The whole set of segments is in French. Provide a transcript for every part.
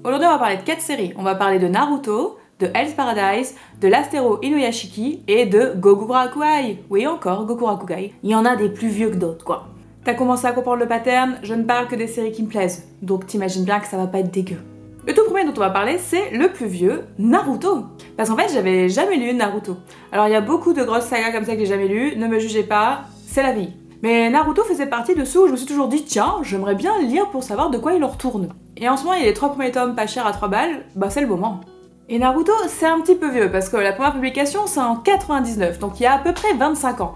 Aujourd'hui, on va parler de 4 séries. On va parler de Naruto, de Hell's Paradise, de l'Astéro Inuyashiki et de Gokurakugai. Oui, encore Gokurakugai. Il y en a des plus vieux que d'autres, quoi. T'as commencé à comprendre le pattern, je ne parle que des séries qui me plaisent, donc t'imagines bien que ça va pas être dégueu. Le tout premier dont on va parler, c'est le plus vieux, Naruto. Parce qu'en fait, j'avais jamais lu Naruto. Alors il y a beaucoup de grosses sagas comme ça que j'ai jamais lues, ne me jugez pas, c'est la vie. Mais Naruto faisait partie de ceux où je me suis toujours dit, tiens, j'aimerais bien lire pour savoir de quoi il en retourne. Et en ce moment, il y a les 3 premiers tomes pas chers à 3 balles, bah c'est le moment. Et Naruto, c'est un petit peu vieux, parce que la première publication, c'est en 99, donc il y a à peu près 25 ans.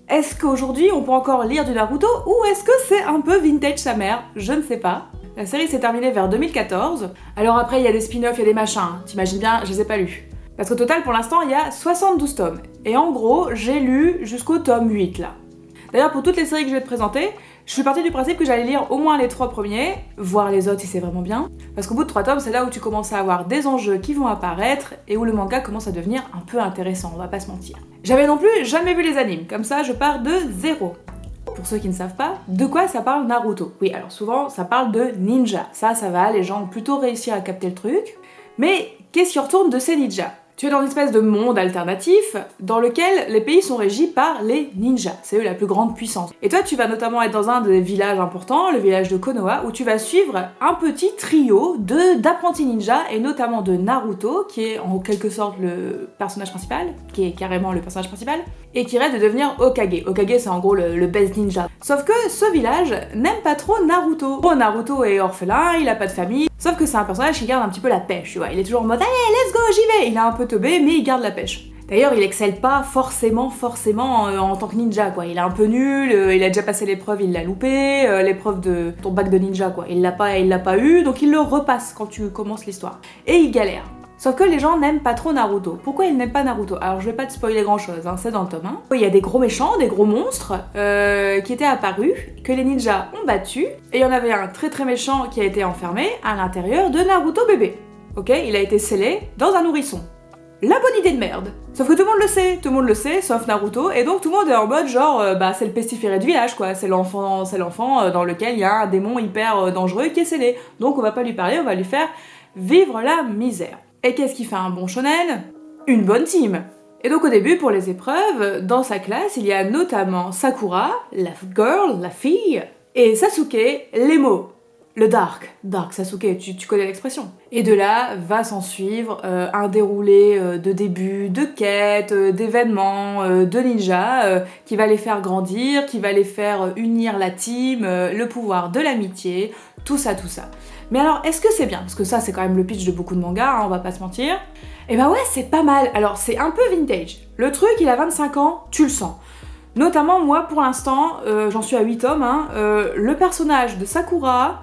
Est-ce qu'aujourd'hui, on peut encore lire du Naruto, ou est-ce que c'est un peu vintage sa mère? Je ne sais pas. La série s'est terminée vers 2014, alors après, il y a des spin-offs et des machins, t'imagines bien, je les ai pas lus. Parce qu'au total, pour l'instant, il y a 72 tomes. Et en gros, j'ai lu jusqu'au tome 8, là. D'ailleurs, pour toutes les séries que je vais te présenter, je suis partie du principe que j'allais lire au moins les 3 premiers, voir les autres si c'est vraiment bien. Parce qu'au bout de 3 tomes, c'est là où tu commences à avoir des enjeux qui vont apparaître et où le manga commence à devenir un peu intéressant, on va pas se mentir. J'avais non plus jamais vu les animes, comme ça je pars de zéro. Pour ceux qui ne savent pas, de quoi ça parle Naruto? Oui, alors souvent ça parle de ninja, ça va, les gens ont plutôt réussi à capter le truc. Mais qu'est-ce qui retourne de ces ninjas? Tu es dans une espèce de monde alternatif dans lequel les pays sont régis par les ninjas, c'est eux la plus grande puissance. Et toi tu vas notamment être dans un des villages importants, le village de Konoha, où tu vas suivre un petit trio d'apprentis ninjas, et notamment de Naruto, qui est en quelque sorte le personnage principal, qui est carrément le personnage principal, et qui rêve de devenir Hokage. Hokage c'est en gros le best ninja. Sauf que ce village n'aime pas trop Naruto. Bon, Naruto est orphelin, il a pas de famille, sauf que c'est un personnage qui garde un petit peu la pêche, tu vois. Il est toujours en mode « Allez, let's go, j'y vais !» Il est un peu teubé, mais il garde la pêche. D'ailleurs, il excelle pas forcément en tant que ninja, quoi. Il est un peu nul, il a déjà passé l'épreuve, il l'a loupé, l'épreuve de ton bac de ninja, quoi. Il l'a pas eu, donc il le repasse quand tu commences l'histoire. Et il galère. Sauf que les gens n'aiment pas trop Naruto. Pourquoi ils n'aiment pas Naruto? Alors je vais pas te spoiler grand chose, hein, c'est dans le tome 1. Il y a des gros méchants, des gros monstres qui étaient apparus, que les ninjas ont battus, et il y en avait un très très méchant qui a été enfermé à l'intérieur de Naruto bébé. Ok, il a été scellé dans un nourrisson. La bonne idée de merde. Sauf que tout le monde le sait, sauf Naruto, et donc tout le monde est en mode genre, c'est le pestiféré du village quoi, c'est l'enfant dans lequel il y a un démon hyper dangereux qui est scellé. Donc on va pas lui parler, on va lui faire vivre la misère. Et qu'est-ce qui fait un bon shonen? Une bonne team. Et donc au début, pour les épreuves, dans sa classe, il y a notamment Sakura, la girl, la fille, et Sasuke, l'emo. Le dark Sasuke, tu connais l'expression. Et de là va s'en suivre un déroulé de début, de quêtes, d'événements, de ninjas, qui va les faire grandir, qui va les faire unir la team, le pouvoir de l'amitié, tout ça. Mais alors, est-ce que c'est bien? Parce que ça, c'est quand même le pitch de beaucoup de mangas, hein, on va pas se mentir. Et bah ouais, c'est pas mal. Alors, c'est un peu vintage. Le truc, il a 25 ans, tu le sens. Notamment, moi, pour l'instant, j'en suis à 8 tomes, hein, le personnage de Sakura...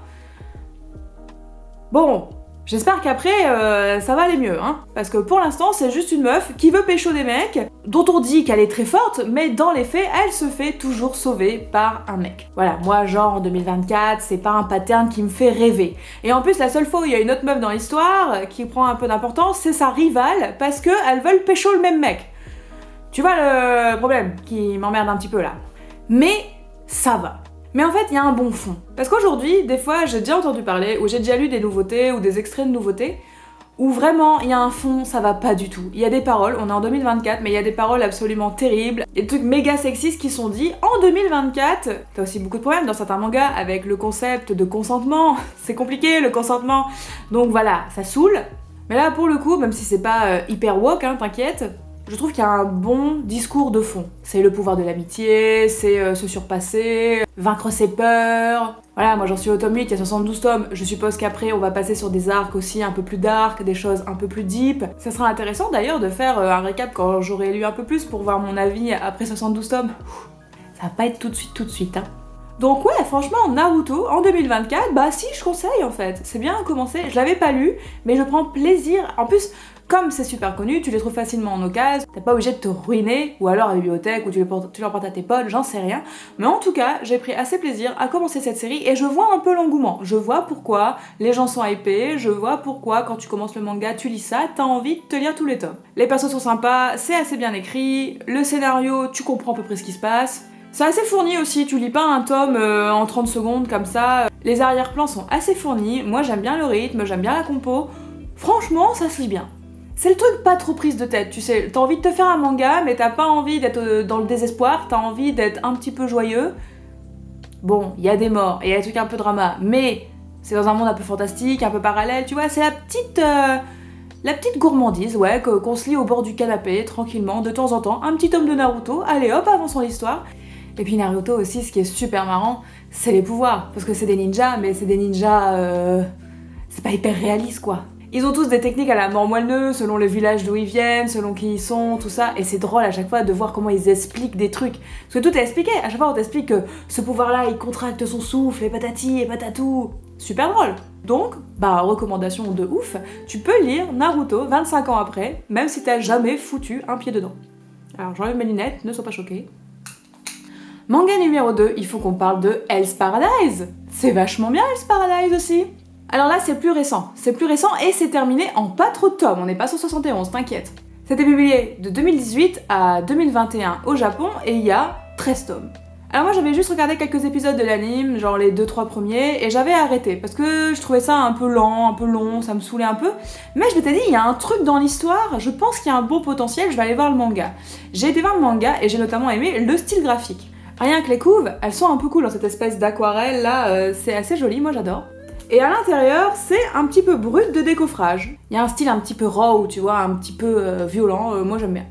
Bon, j'espère qu'après, ça va aller mieux, hein. Parce que pour l'instant, c'est juste une meuf qui veut pécho des mecs, dont on dit qu'elle est très forte, mais dans les faits, elle se fait toujours sauver par un mec. Voilà, moi, genre, en 2024, c'est pas un pattern qui me fait rêver. Et en plus, la seule fois où il y a une autre meuf dans l'histoire qui prend un peu d'importance, c'est sa rivale, parce qu'elles veulent pécho le même mec. Tu vois le problème qui m'emmerde un petit peu, là. Mais ça va. Mais en fait, il y a un bon fond. Parce qu'aujourd'hui, des fois, j'ai déjà entendu parler, ou j'ai déjà lu des nouveautés, ou des extraits de nouveautés, où vraiment, il y a un fond, ça va pas du tout. Il y a des paroles, on est en 2024, mais il y a des paroles absolument terribles, des trucs méga sexistes qui sont dits en 2024. T'as aussi beaucoup de problèmes dans certains mangas avec le concept de consentement. C'est compliqué, le consentement. Donc voilà, ça saoule. Mais là, pour le coup, même si c'est pas hyper woke, hein, t'inquiète, je trouve qu'il y a un bon discours de fond. C'est le pouvoir de l'amitié, c'est se surpasser, vaincre ses peurs. Voilà, moi j'en suis au tome 8, il y a 72 tomes. Je suppose qu'après on va passer sur des arcs aussi un peu plus dark, des choses un peu plus deep. Ça sera intéressant d'ailleurs de faire un récap quand j'aurai lu un peu plus pour voir mon avis après 72 tomes. Ça va pas être tout de suite, hein. Donc ouais, franchement, Naruto, en 2024, bah si, je conseille en fait. C'est bien commencé, je l'avais pas lu, mais je prends plaisir. En plus, comme c'est super connu, tu les trouves facilement en occasion, t'es pas obligé de te ruiner, ou alors à la bibliothèque, ou tu leur portes à tes potes, j'en sais rien. Mais en tout cas, j'ai pris assez plaisir à commencer cette série, et je vois un peu l'engouement. Je vois pourquoi les gens sont hypés, je vois pourquoi quand tu commences le manga, tu lis ça, t'as envie de te lire tous les tomes. Les persos sont sympas, c'est assez bien écrit, le scénario, tu comprends à peu près ce qui se passe. C'est assez fourni aussi, tu lis pas un tome en 30 secondes comme ça. Les arrière-plans sont assez fournis, moi j'aime bien le rythme, j'aime bien la compo. Franchement, ça se lit bien. C'est le truc pas trop prise de tête, tu sais, t'as envie de te faire un manga, mais t'as pas envie d'être dans le désespoir, t'as envie d'être un petit peu joyeux. Bon, il y a des morts, et il y a des trucs un peu drama, mais c'est dans un monde un peu fantastique, un peu parallèle, tu vois, c'est la petite gourmandise, ouais, qu'on se lit au bord du canapé, tranquillement, de temps en temps, un petit tome de Naruto, allez hop, avançons l'histoire. Et puis Naruto aussi, ce qui est super marrant, c'est les pouvoirs, parce que c'est des ninjas, mais c'est des ninjas... c'est pas hyper réaliste, quoi. Ils ont tous des techniques à la mort moelleux, selon le village d'où ils viennent, selon qui ils sont, tout ça, et c'est drôle à chaque fois de voir comment ils expliquent des trucs. Parce que tout est expliqué, à chaque fois on t'explique que ce pouvoir-là, il contracte son souffle, et patati, et patatou. Super drôle. Donc, recommandation de ouf, tu peux lire Naruto 25 ans après, même si t'as jamais foutu un pied dedans. Alors j'enlève mes lunettes, ne sois pas choqués. Manga numéro 2, il faut qu'on parle de Hell's Paradise. C'est vachement bien Hell's Paradise aussi. Alors là, c'est plus récent et c'est terminé en pas trop de tomes, on n'est pas sur 71, t'inquiète. C'était publié de 2018 à 2021 au Japon et il y a 13 tomes. Alors moi j'avais juste regardé quelques épisodes de l'anime, genre les 2-3 premiers, et j'avais arrêté parce que je trouvais ça un peu lent, un peu long, ça me saoulait un peu. Mais je m'étais dit, il y a un truc dans l'histoire, je pense qu'il y a un bon potentiel, je vais aller voir le manga. J'ai été voir le manga et j'ai notamment aimé le style graphique. Rien que les couves, elles sont un peu cool dans cette espèce d'aquarelle là, c'est assez joli, moi j'adore. Et à l'intérieur, c'est un petit peu brut de décoffrage. Il y a un style un petit peu raw, tu vois, un petit peu violent, moi j'aime bien.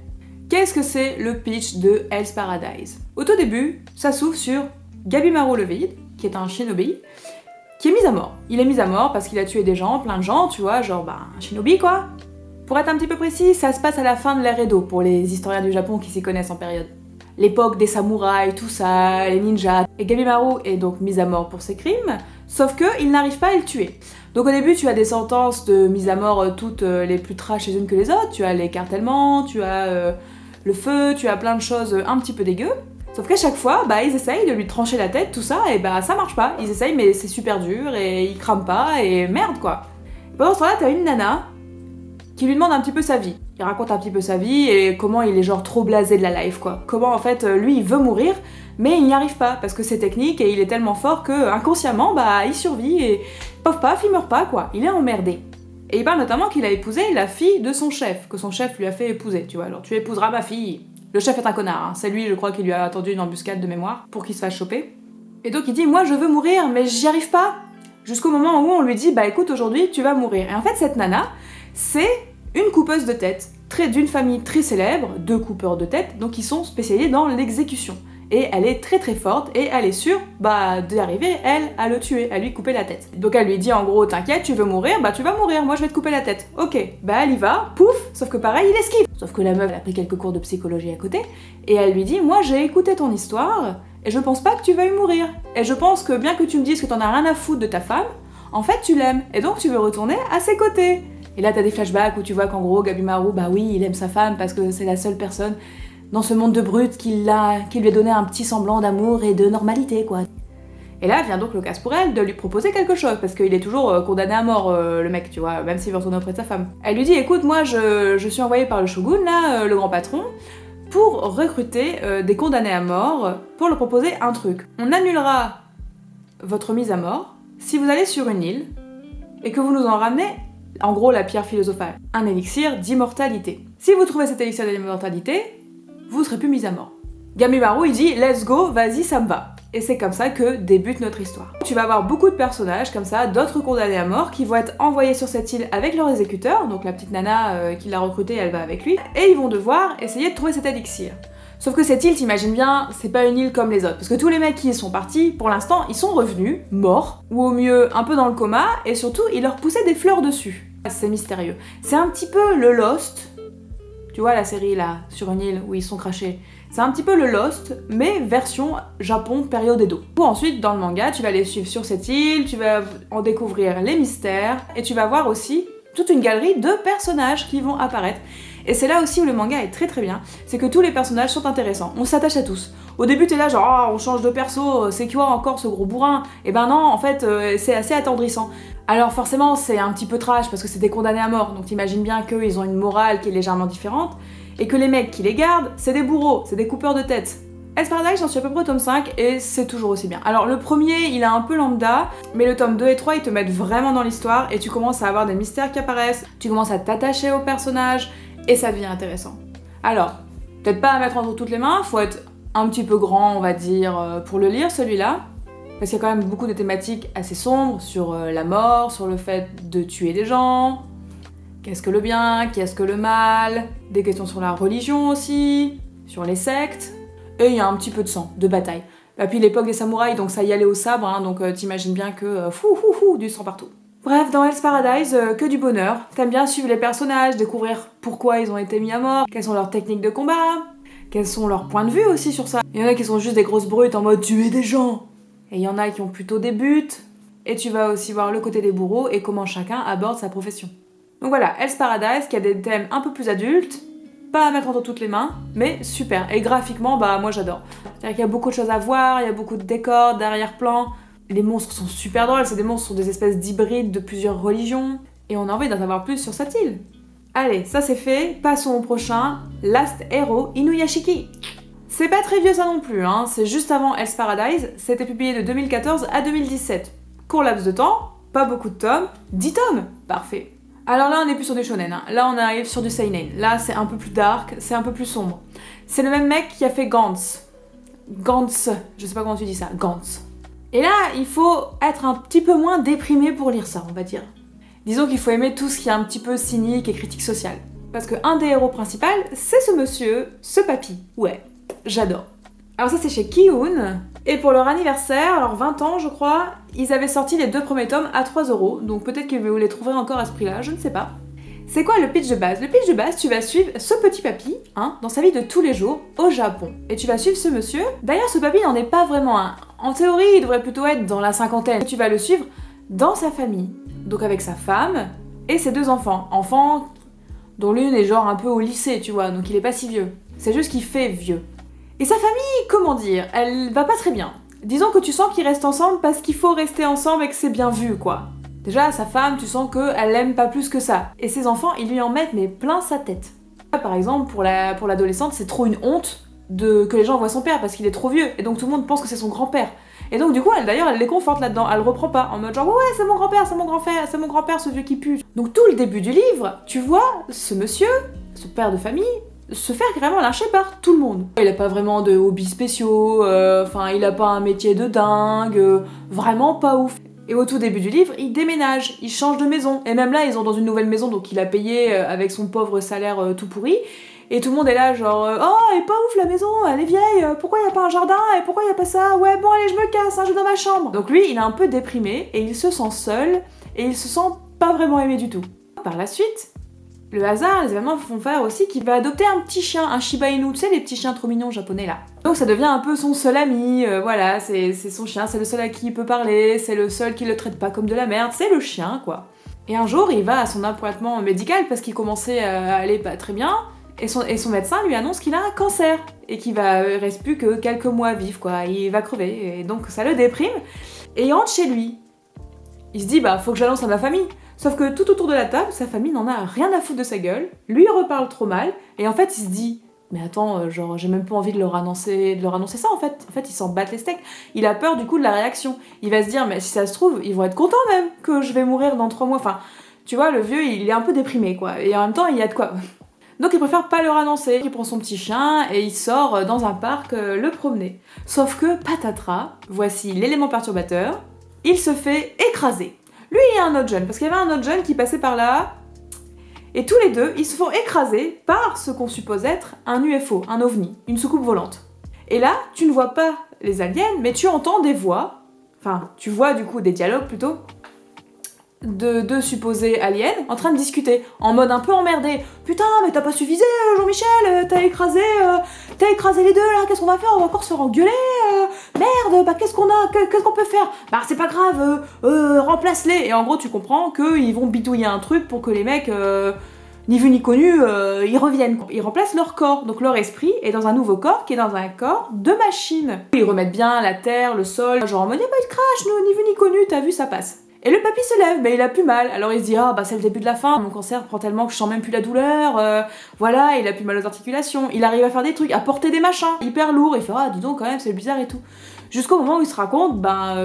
Qu'est-ce que c'est le pitch de Hell's Paradise? Au tout début, ça s'ouvre sur Gabimaru le Vide, qui est un shinobi, qui est mis à mort. Il est mis à mort parce qu'il a tué des gens, plein de gens, tu vois, genre un shinobi quoi. Pour être un petit peu précis, ça se passe à la fin de l'ère Edo, pour les historiens du Japon qui s'y connaissent en période. L'époque des samouraïs, tout ça, les ninjas. Et Gabimaru est donc mis à mort pour ses crimes, sauf qu'il n'arrive pas à le tuer. Donc au début, tu as des sentences de mise à mort toutes les plus trash les unes que les autres. Tu as l'écartèlement, tu as le feu, tu as plein de choses un petit peu dégueu. Sauf qu'à chaque fois, ils essayent de lui trancher la tête, tout ça, et ça marche pas. Ils essayent, mais c'est super dur, et ils crament pas, et merde quoi. Et pendant ce temps-là, t'as une nana qui lui demande un petit peu sa vie. Il raconte un petit peu sa vie et comment il est genre trop blasé de la life quoi. Comment en fait lui il veut mourir mais il n'y arrive pas parce que c'est technique et il est tellement fort que inconsciemment il survit et paf paf il meurt pas quoi. Il est emmerdé. Et il parle notamment qu'il a épousé la fille de son chef, que son chef lui a fait épouser, tu vois. Alors tu épouseras ma fille. Le chef est un connard, hein. C'est lui je crois qui lui a attendu une embuscade de mémoire pour qu'il se fasse choper. Et donc il dit moi je veux mourir mais j'y arrive pas. Jusqu'au moment où on lui dit écoute aujourd'hui tu vas mourir. Et en fait cette nana c'est une coupeuse de tête, d'une famille très célèbre, 2 coupeurs de tête, donc ils sont spécialisés dans l'exécution. Et elle est très très forte et elle est sûre d'y arriver, elle, à le tuer, à lui couper la tête. Donc elle lui dit en gros, t'inquiète, tu veux mourir, tu vas mourir, moi je vais te couper la tête. Ok, elle y va, pouf, sauf que pareil, il esquive. Sauf que la meuf, elle a pris quelques cours de psychologie à côté, et elle lui dit, moi j'ai écouté ton histoire, et je pense pas que tu veuilles mourir. Et je pense que bien que tu me dises que t'en as rien à foutre de ta femme, en fait tu l'aimes, et donc tu veux retourner à ses côtés. Et là, t'as des flashbacks où tu vois qu'en gros, Gabimaru, oui, il aime sa femme parce que c'est la seule personne dans ce monde de brutes qui lui a donné un petit semblant d'amour et de normalité, quoi. Et là, vient donc l'occasion pour elle de lui proposer quelque chose, parce qu'il est toujours condamné à mort, le mec, tu vois, même s'il veut retourner auprès de sa femme. Elle lui dit, écoute, moi, je suis envoyée par le shogun, là, le grand patron, pour recruter des condamnés à mort, pour leur proposer un truc. On annulera votre mise à mort si vous allez sur une île et que vous nous en ramenez en gros la pierre philosophale, un élixir d'immortalité. Si vous trouvez cet élixir d'immortalité, vous serez plus mis à mort. Gabimaru il dit let's go, vas-y ça me va. Et c'est comme ça que débute notre histoire. Tu vas avoir beaucoup de personnages comme ça, d'autres condamnés à mort qui vont être envoyés sur cette île avec leur exécuteur, donc la petite nana qui l'a recrutée, elle va avec lui, et ils vont devoir essayer de trouver cet élixir. Sauf que cette île, t'imagines bien, c'est pas une île comme les autres. Parce que tous les mecs qui y sont partis, pour l'instant, ils sont revenus, morts, ou au mieux un peu dans le coma, et surtout, ils leur poussaient des fleurs dessus. C'est mystérieux. C'est un petit peu le Lost. Tu vois la série là, sur une île où ils sont crachés. C'est un petit peu le Lost, mais version Japon, période Edo. Ou ensuite, dans le manga, tu vas les suivre sur cette île, tu vas en découvrir les mystères, et tu vas voir aussi toute une galerie de personnages qui vont apparaître. Et c'est là aussi où le manga est très très bien, c'est que tous les personnages sont intéressants, on s'attache à tous. Au début t'es là genre oh, on change de perso, c'est quoi encore ce gros bourrin? Et ben non, en fait c'est assez attendrissant. Alors forcément c'est un petit peu trash parce que c'est des condamnés à mort, donc t'imagines bien qu'eux ils ont une morale qui est légèrement différente, et que les mecs qui les gardent, c'est des bourreaux, c'est des coupeurs de tête. Hell's Paradise, j'en suis à peu près au tome 5 et c'est toujours aussi bien. Alors le premier, il est un peu lambda, mais le tome 2 et 3, ils te mettent vraiment dans l'histoire et tu commences à avoir des mystères qui apparaissent, tu commences à t'attacher aux personnages et ça devient intéressant. Alors, peut-être pas à mettre entre toutes les mains, faut être un petit peu grand, on va dire, pour le lire celui-là. Parce qu'il y a quand même beaucoup de thématiques assez sombres sur la mort, sur le fait de tuer des gens, qu'est-ce que le bien, qu'est-ce que le mal, des questions sur la religion aussi, sur les sectes, et il y a un petit peu de sang, de bataille. Et puis l'époque des samouraïs, donc ça y allait au sabre, hein, donc t'imagines bien que du sang partout. Bref, dans Hell's Paradise, que du bonheur. T'aimes bien suivre les personnages, découvrir pourquoi ils ont été mis à mort, quelles sont leurs techniques de combat, quels sont leurs points de vue aussi sur ça. Il y en a qui sont juste des grosses brutes en mode tuer des gens. Et il y en a qui ont plutôt des buts, et tu vas aussi voir le côté des bourreaux et comment chacun aborde sa profession. Donc voilà, Hell's Paradise qui a des thèmes un peu plus adultes, pas à mettre entre toutes les mains, mais super. Et graphiquement, bah moi j'adore. C'est-à-dire qu'il y a beaucoup de choses à voir, il y a beaucoup de décors, d'arrière-plan. Les monstres sont super drôles, c'est des monstres sont des espèces d'hybrides de plusieurs religions, et on a envie d'en savoir plus sur cette île. Allez, ça c'est fait, passons au prochain, Last Hero Inuyashiki. C'est pas très vieux ça non plus, hein. C'est juste avant Hell's Paradise, c'était publié de 2014 à 2017. Court laps de temps, pas beaucoup de tomes, 10 tomes, parfait. Alors là on est plus sur du shonen, hein. Là on arrive sur du seinen, là c'est un peu plus dark, c'est un peu plus sombre. C'est le même mec qui a fait Gantz, je sais pas comment tu dis ça, Gantz. Et là il faut être un petit peu moins déprimé pour lire ça, on va dire. Disons qu'il faut aimer tout ce qui est un petit peu cynique et critique sociale. Parce que un des héros principaux, c'est ce monsieur, ce papy, ouais. J'adore. Alors ça c'est chez Kiun, et pour leur anniversaire, alors 20 ans je crois, ils avaient sorti les 2 premiers tomes à 3€, donc peut-être que vous les trouverez encore à ce prix-là, je ne sais pas. C'est quoi le pitch de base? Le pitch de base, tu vas suivre ce petit papy, hein, dans sa vie de tous les jours, au Japon. Et tu vas suivre ce monsieur, d'ailleurs ce papy n'en est pas vraiment un. En théorie, il devrait plutôt être dans la cinquantaine. Tu vas le suivre dans sa famille, donc avec sa femme et ses 2 enfants. Enfants dont l'une est genre un peu au lycée, tu vois, donc il est pas si vieux. C'est juste qu'il fait vieux. Et sa famille, comment dire, elle va pas très bien. Disons que tu sens qu'ils restent ensemble parce qu'il faut rester ensemble et que c'est bien vu, quoi. Déjà, sa femme, tu sens qu'elle l'aime pas plus que ça. Et ses enfants, ils lui en mettent mais plein sa tête. Par exemple, pour l'adolescente, c'est trop une honte que les gens voient son père parce qu'il est trop vieux. Et donc tout le monde pense que c'est son grand-père. Et donc du coup, elle les conforte là-dedans. Elle reprend pas en mode genre ouais, c'est mon grand-père, c'est mon grand-père, ce vieux qui pue. Donc tout le début du livre, tu vois ce monsieur, ce père de famille, se faire carrément lyncher par tout le monde. Il a pas vraiment de hobbies spéciaux, il a pas un métier de dingue, vraiment pas ouf. Et au tout début du livre, il déménage, il change de maison. Et même là, ils sont dans une nouvelle maison, donc il a payé avec son pauvre salaire tout pourri. Et tout le monde est là genre oh, elle est pas ouf la maison, elle est vieille, pourquoi y a pas un jardin, et pourquoi y a pas ça, ouais bon allez je me casse, hein, je vais dans ma chambre. Donc lui, il est un peu déprimé, et il se sent seul, et il se sent pas vraiment aimé du tout. Par la suite, le hasard, les événements font faire aussi qu'il va adopter un petit chien, un Shiba Inu, tu sais les petits chiens trop mignons japonais là. Donc ça devient un peu son seul ami, voilà, c'est son chien, c'est le seul à qui il peut parler, c'est le seul qui le traite pas comme de la merde, c'est le chien quoi. Et un jour, il va à son appointement médical parce qu'il commençait à aller pas très bien, et son médecin lui annonce qu'il a un cancer, et qu'il reste plus que quelques mois à vivre quoi, il va crever, et donc ça le déprime, et il rentre chez lui. Il se dit bah faut que j'annonce à ma famille. Sauf que tout autour de la table, sa famille n'en a rien à foutre de sa gueule, lui reparle trop mal, et en fait il se dit mais attends, genre j'ai même pas envie de leur annoncer ça en fait. En fait ils s'en battent les steaks. Il a peur du coup de la réaction. Il va se dire mais si ça se trouve, ils vont être contents même que je vais mourir dans 3 mois. Enfin, tu vois, le vieux il est un peu déprimé quoi, et en même temps il y a de quoi. Donc il préfère pas leur annoncer. Il prend son petit chien et il sort dans un parc le promener. Sauf que patatras, voici l'élément perturbateur, il se fait écraser. Lui, il y a un autre jeune, parce qu'il y avait un autre jeune qui passait par là, et tous les deux, ils se font écraser par ce qu'on suppose être un UFO, un ovni, une soucoupe volante. Et là, tu ne vois pas les aliens, mais tu entends des voix, enfin, tu vois du coup des dialogues plutôt, de deux supposés aliens en train de discuter, en mode un peu emmerdé. Putain, mais t'as pas suffisé, Jean-Michel, t'as écrasé les deux là, qu'est-ce qu'on va faire? On va encore se faire engueuler, merde, bah qu'est-ce qu'on peut faire? Bah c'est pas grave, remplace-les. Et en gros, tu comprends qu'ils vont bidouiller un truc pour que les mecs, ni vu ni connu, ils reviennent. Ils remplacent leur corps, donc leur esprit est dans un nouveau corps qui est dans un corps de machine. Ils remettent bien la terre, le sol, genre en mode y'a pas eu de crash, ni vu ni connu, t'as vu, ça passe. Et le papy se lève, mais il a plus mal. Alors il se dit, ah bah c'est le début de la fin, mon cancer prend tellement que je sens même plus la douleur, voilà, il a plus mal aux articulations, il arrive à faire des trucs, à porter des machins hyper lourds, il fait, ah dis donc quand même c'est bizarre et tout. Jusqu'au moment où il se raconte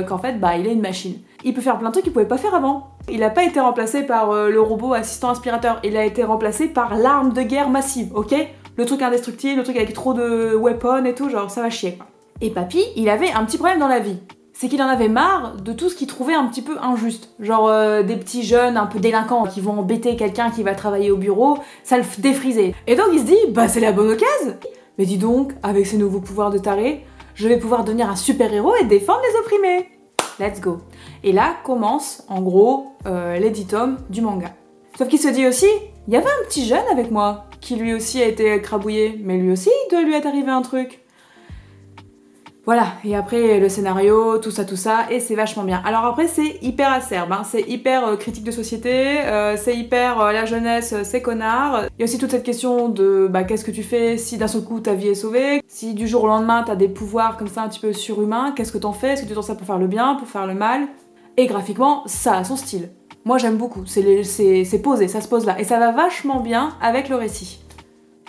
qu'en fait il est une machine. Il peut faire plein de trucs qu'il pouvait pas faire avant. Il a pas été remplacé par le robot assistant aspirateur, il a été remplacé par l'arme de guerre massive, ok? Le truc indestructible, le truc avec trop de weapons et tout, genre ça va chier quoi. Et papy, il avait un petit problème dans la vie. C'est qu'il en avait marre de tout ce qu'il trouvait un petit peu injuste. Genre des petits jeunes un peu délinquants qui vont embêter quelqu'un qui va travailler au bureau, ça le défrisait. Et donc il se dit, bah c'est la bonne occasion. Mais dis donc, avec ces nouveaux pouvoirs de taré, je vais pouvoir devenir un super-héros et défendre les opprimés. Let's go. Et là commence, en gros, les 10 tomes du manga. Sauf qu'il se dit aussi, il y avait un petit jeune avec moi, qui lui aussi a été écrabouillé, mais lui aussi, il doit lui être arrivé un truc. Voilà, et après le scénario, tout ça, et c'est vachement bien. Alors après c'est hyper acerbe, hein. C'est hyper critique de société, c'est hyper la jeunesse, c'est connard. Il y a aussi toute cette question de qu'est-ce que tu fais si d'un seul coup ta vie est sauvée, si du jour au lendemain t'as des pouvoirs comme ça un petit peu surhumains, qu'est-ce que t'en fais, est-ce que tu t'en sers pour faire le bien, pour faire le mal? Et graphiquement, ça a son style. Moi j'aime beaucoup, c'est posé, ça se pose là, et ça va vachement bien avec le récit.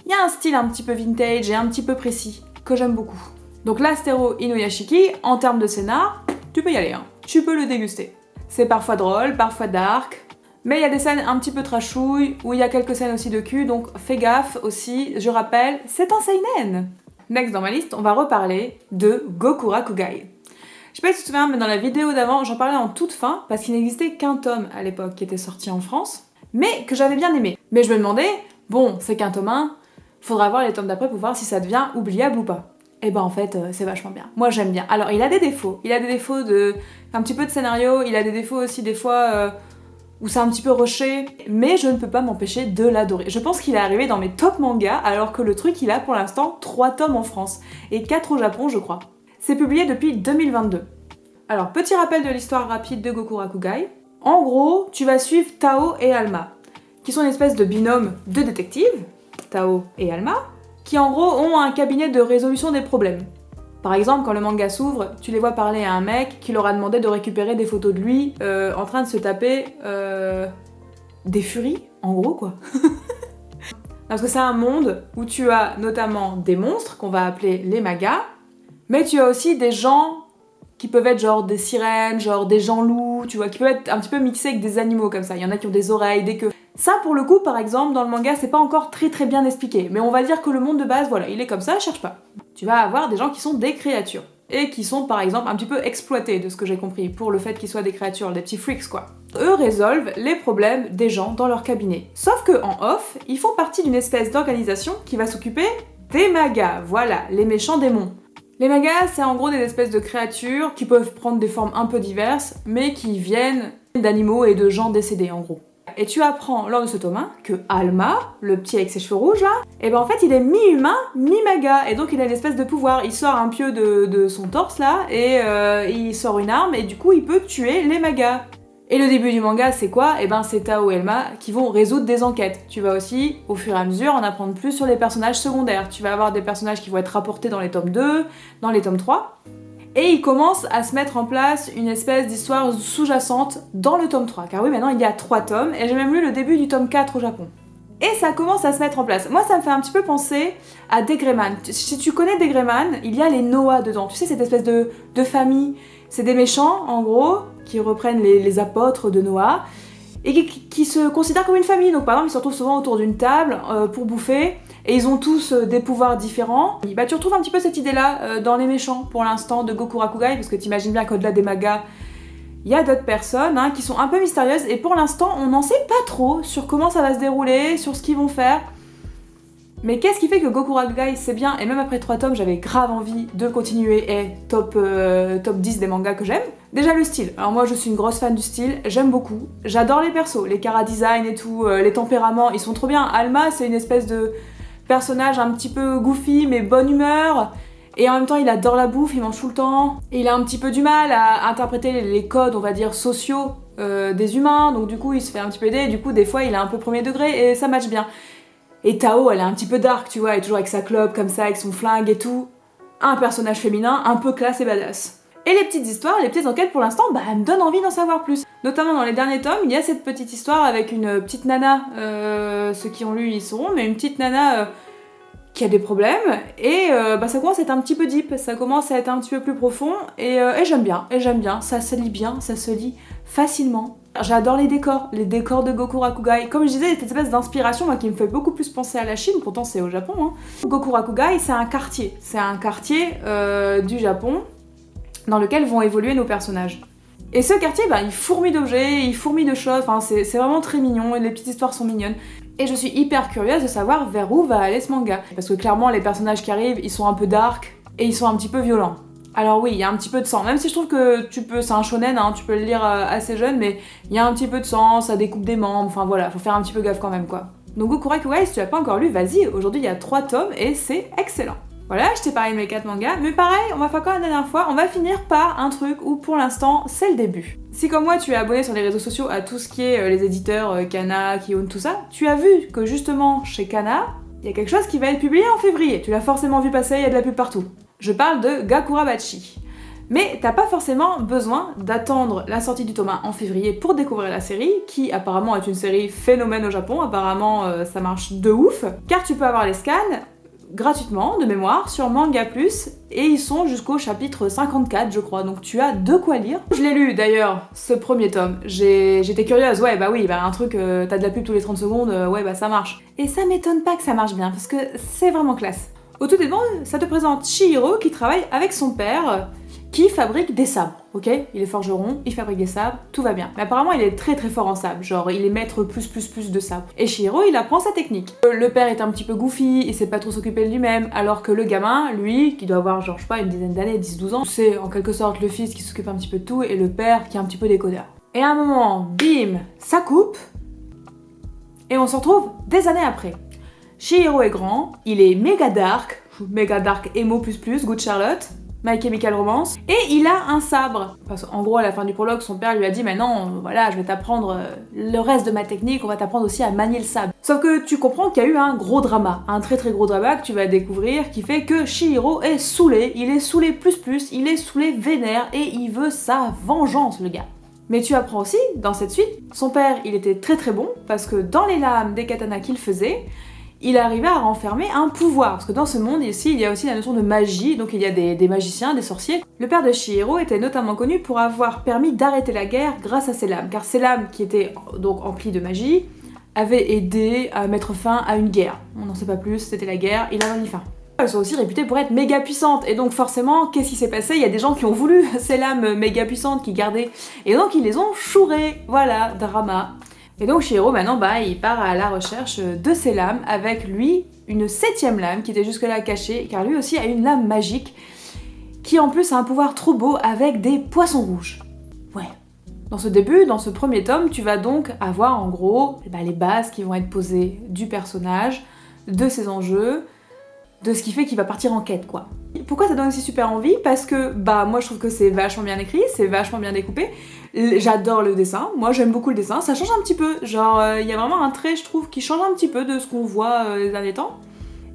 Il y a un style un petit peu vintage et un petit peu précis, que j'aime beaucoup. Donc l'Astéro Inuyashiki, en termes de scénar, tu peux y aller, hein. Tu peux le déguster. C'est parfois drôle, parfois dark, mais il y a des scènes un petit peu trashouilles, où il y a quelques scènes aussi de cul, donc fais gaffe aussi, je rappelle, c'est un seinen. Next dans ma liste, on va reparler de Gokurakugai. Je sais pas si tu te souviens, mais dans la vidéo d'avant, j'en parlais en toute fin, parce qu'il n'existait qu'un tome à l'époque qui était sorti en France, mais que j'avais bien aimé. Mais je me demandais, bon, c'est qu'un tome 1, faudra voir les tomes d'après pour voir si ça devient oubliable ou pas. Et en fait c'est vachement bien. Moi j'aime bien. Alors il a des défauts un petit peu de scénario, il a des défauts aussi des fois où c'est un petit peu rushé, mais je ne peux pas m'empêcher de l'adorer. Je pense qu'il est arrivé dans mes top mangas alors que le truc il a pour l'instant 3 tomes en France et 4 au Japon je crois. C'est publié depuis 2022. Alors petit rappel de l'histoire rapide de Gokurakugai. En gros, tu vas suivre Tao et Alma, qui sont une espèce de binôme de détectives, Tao et Alma, qui en gros ont un cabinet de résolution des problèmes. Par exemple, quand le manga s'ouvre, tu les vois parler à un mec qui leur a demandé de récupérer des photos de lui en train de se taper des furies, en gros quoi. Parce que c'est un monde où tu as notamment des monstres qu'on va appeler les magas, mais tu as aussi des gens qui peuvent être genre des sirènes, genre des gens loups, tu vois, qui peuvent être un petit peu mixés avec des animaux comme ça. Il y en a qui ont des oreilles, des queues. Ça, pour le coup, par exemple, dans le manga, c'est pas encore très bien expliqué. Mais on va dire que le monde de base, voilà, il est comme ça, cherche pas. Tu vas avoir des gens qui sont des créatures. Et qui sont, par exemple, un petit peu exploités, de ce que j'ai compris, pour le fait qu'ils soient des créatures, des petits freaks, quoi. Eux résolvent les problèmes des gens dans leur cabinet. Sauf que en off, ils font partie d'une espèce d'organisation qui va s'occuper des magas. Voilà, les méchants démons. Les magas, c'est en gros des espèces de créatures qui peuvent prendre des formes un peu diverses, mais qui viennent d'animaux et de gens décédés, en gros. Et tu apprends lors de ce tome 1 que Alma, le petit avec ses cheveux rouges là, en fait il est mi-humain, mi-maga, et donc il a une espèce de pouvoir. Il sort un pieu de son torse là, et il sort une arme, et du coup il peut tuer les magas. Et le début du manga c'est quoi? C'est Tao et Alma qui vont résoudre des enquêtes. Tu vas aussi, au fur et à mesure, en apprendre plus sur les personnages secondaires. Tu vas avoir des personnages qui vont être rapportés dans les tomes 2, dans les tomes 3, et il commence à se mettre en place une espèce d'histoire sous-jacente dans le tome 3. Car oui, maintenant il y a 3 tomes, et j'ai même lu le début du tome 4 au Japon. Et ça commence à se mettre en place. Moi, ça me fait un petit peu penser à Degreman. Si tu connais Degreman, il y a les Noah dedans. Tu sais, cette espèce de famille. C'est des méchants, en gros, qui reprennent les apôtres de Noah, et qui se considèrent comme une famille. Donc par exemple, ils se retrouvent souvent autour d'une table pour bouffer, et ils ont tous des pouvoirs différents. Tu retrouves un petit peu cette idée-là dans les méchants, pour l'instant, de Gokurakugai, parce que t'imagines bien qu'au-delà des magas, il y a d'autres personnes qui sont un peu mystérieuses, et pour l'instant, on n'en sait pas trop sur comment ça va se dérouler, sur ce qu'ils vont faire. Mais qu'est-ce qui fait que Gokurakugai c'est bien, et même après 3 tomes, j'avais grave envie de continuer, et top 10 des mangas que j'aime. Déjà le style. Alors moi je suis une grosse fan du style, j'aime beaucoup. J'adore les persos, les chara-design et tout, les tempéraments, ils sont trop bien. Alma c'est une espèce de personnage un petit peu goofy mais bonne humeur, et en même temps il adore la bouffe, il mange tout le temps, et il a un petit peu du mal à interpréter les codes on va dire sociaux des humains, donc du coup il se fait un petit peu aider, et du coup des fois il est un peu premier degré et ça match bien. Et Tao elle est un petit peu dark tu vois, elle est toujours avec sa clope comme ça, avec son flingue et tout. Un personnage féminin un peu classe et badass. Et les petites histoires, les petites enquêtes pour l'instant, elles me donnent envie d'en savoir plus. Notamment dans les derniers tomes, il y a cette petite histoire avec une petite nana, ceux qui ont lu ils sauront, mais une petite nana qui a des problèmes, et ça commence à être un petit peu deep, ça commence à être un petit peu plus profond, et j'aime bien, ça se lit bien, ça se lit facilement. J'adore les décors de Gokurakugai. Comme je disais, cette espèce d'inspiration qui me fait beaucoup plus penser à la Chine, pourtant c'est au Japon. Hein. Gokurakugai, c'est un quartier du Japon dans lequel vont évoluer nos personnages. Et ce quartier, il fourmille d'objets, il fourmille de choses, enfin c'est vraiment très mignon, et les petites histoires sont mignonnes. Et je suis hyper curieuse de savoir vers où va aller ce manga. Parce que clairement, les personnages qui arrivent, ils sont un peu dark, et ils sont un petit peu violents. Alors oui, il y a un petit peu de sang, même si je trouve que c'est un shonen, hein, tu peux le lire assez jeune, mais il y a un petit peu de sang, ça découpe des membres, enfin voilà, faut faire un petit peu gaffe quand même quoi. Donc Gokurakugai, si tu l'as pas encore lu, vas-y, aujourd'hui il y a 3 tomes et c'est excellent. Voilà, je t'ai parlé de mes 4 mangas, mais pareil, on va faire comme la dernière fois, on va finir par un truc où pour l'instant, c'est le début. Si comme moi tu es abonné sur les réseaux sociaux à tout ce qui est les éditeurs, Kana, Kion, tout ça, tu as vu que justement chez Kana, il y a quelque chose qui va être publié en février. Tu l'as forcément vu passer, il y a de la pub partout. Je parle de Gakurabachi. Mais t'as pas forcément besoin d'attendre la sortie du tome 1 en février pour découvrir la série, qui apparemment est une série phénomène au Japon, apparemment ça marche de ouf, car tu peux avoir les scans gratuitement, de mémoire, sur Manga Plus, et ils sont jusqu'au chapitre 54, je crois, donc tu as de quoi lire. Je l'ai lu d'ailleurs, ce premier tome, j'étais curieuse, un truc, t'as de la pub tous les 30 secondes, ça marche. Et ça m'étonne pas que ça marche bien, parce que c'est vraiment classe. Au tout début, ça te présente Chihiro qui travaille avec son père, qui fabrique des sabres, ok? Il est forgeron, il fabrique des sabres, tout va bien. Mais apparemment, il est très très fort en sabre, genre il est maître plus de sabres. Et Chihiro, il apprend sa technique. Le père est un petit peu goofy, il sait pas trop s'occuper de lui-même, alors que le gamin, lui, qui doit avoir genre, je sais pas, une dizaine d'années, 10-12 ans, c'est en quelque sorte le fils qui s'occupe un petit peu de tout, et le père qui est un petit peu décodeur. Et à un moment, bim, ça coupe, et on se retrouve des années après. Chihiro est grand, il est méga dark emo++, Good Charlotte, My Chemical Romance, et il a un sabre. Parce qu'en gros, à la fin du prologue, son père lui a dit « Mais non, voilà, je vais t'apprendre le reste de ma technique, on va t'apprendre aussi à manier le sabre. » Sauf que tu comprends qu'il y a eu un gros drama, un très très gros drama que tu vas découvrir, qui fait que Chihiro est saoulé, il est saoulé ++, il est saoulé vénère, et il veut sa vengeance, le gars. Mais tu apprends aussi, dans cette suite, son père, il était très très bon, parce que dans les lames des katanas qu'il faisait, il arrivait à renfermer un pouvoir, parce que dans ce monde ici, il y a aussi la notion de magie, donc il y a des magiciens, des sorciers. Le père de Chihiro était notamment connu pour avoir permis d'arrêter la guerre grâce à ses lames, car ces lames, qui étaient donc emplies de magie, avaient aidé à mettre fin à une guerre. On n'en sait pas plus, c'était la guerre, il a mis fin. Elles sont aussi réputées pour être méga puissantes, et donc forcément, qu'est-ce qui s'est passé? Il y a des gens qui ont voulu ces lames méga puissantes qui gardaient, et donc ils les ont chourées, voilà, drama. Et donc Chihiro maintenant il part à la recherche de ces lames, avec lui une 7ème lame qui était jusque-là cachée, car lui aussi a une lame magique qui en plus a un pouvoir trop beau avec des poissons rouges. Ouais. Dans ce premier tome, tu vas donc avoir en gros les bases qui vont être posées du personnage, de ses enjeux, de ce qui fait qu'il va partir en quête quoi. Pourquoi ça donne aussi super envie? Parce que moi je trouve que c'est vachement bien écrit, c'est vachement bien découpé. J'adore le dessin, moi j'aime beaucoup le dessin, ça change un petit peu, genre il y a vraiment un trait je trouve qui change un petit peu de ce qu'on voit les derniers temps.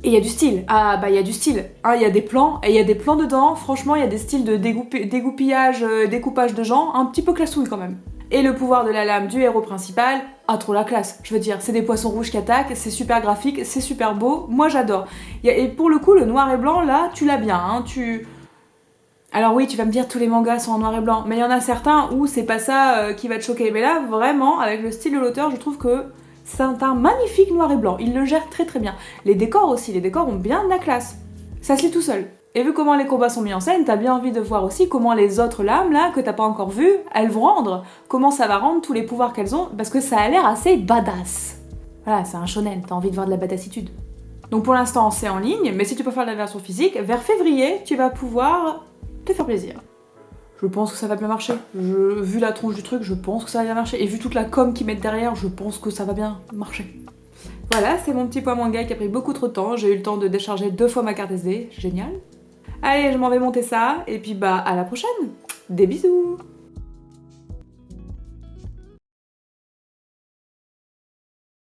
Et il y a du style, il y a du style, il y a des plans, et il y a des plans dedans, franchement il y a des styles de dégoupillage, découpage de gens, un petit peu classouille quand même. Et le pouvoir de la lame du héros principal, trop la classe, je veux dire, c'est des poissons rouges qui attaquent, c'est super graphique, c'est super beau, moi j'adore. Et pour le coup, le noir et blanc, là, tu l'as bien, hein, Alors oui, tu vas me dire, tous les mangas sont en noir et blanc, mais il y en a certains où c'est pas ça qui va te choquer. Mais là, vraiment, avec le style de l'auteur, je trouve que c'est un magnifique noir et blanc, il le gère très très bien. Les décors aussi, les décors ont bien de la classe. Ça se lit tout seul. Et vu comment les combats sont mis en scène, t'as bien envie de voir aussi comment les autres lames, là, que t'as pas encore vues, elles vont rendre. Comment ça va rendre tous les pouvoirs qu'elles ont, parce que ça a l'air assez badass. Voilà, c'est un shonen, t'as envie de voir de la badassitude. Donc pour l'instant, c'est en ligne, mais si tu peux faire la version physique, vers février, tu vas pouvoir te faire plaisir. Je pense que ça va bien marcher. Vu la tronche du truc, je pense que ça va bien marcher. Et vu toute la com qu'ils mettent derrière, je pense que ça va bien marcher. Voilà, c'est mon petit point manga qui a pris beaucoup trop de temps. J'ai eu le temps de décharger 2 fois ma carte SD. Génial. Allez, je m'en vais monter ça. Et puis à la prochaine. Des bisous.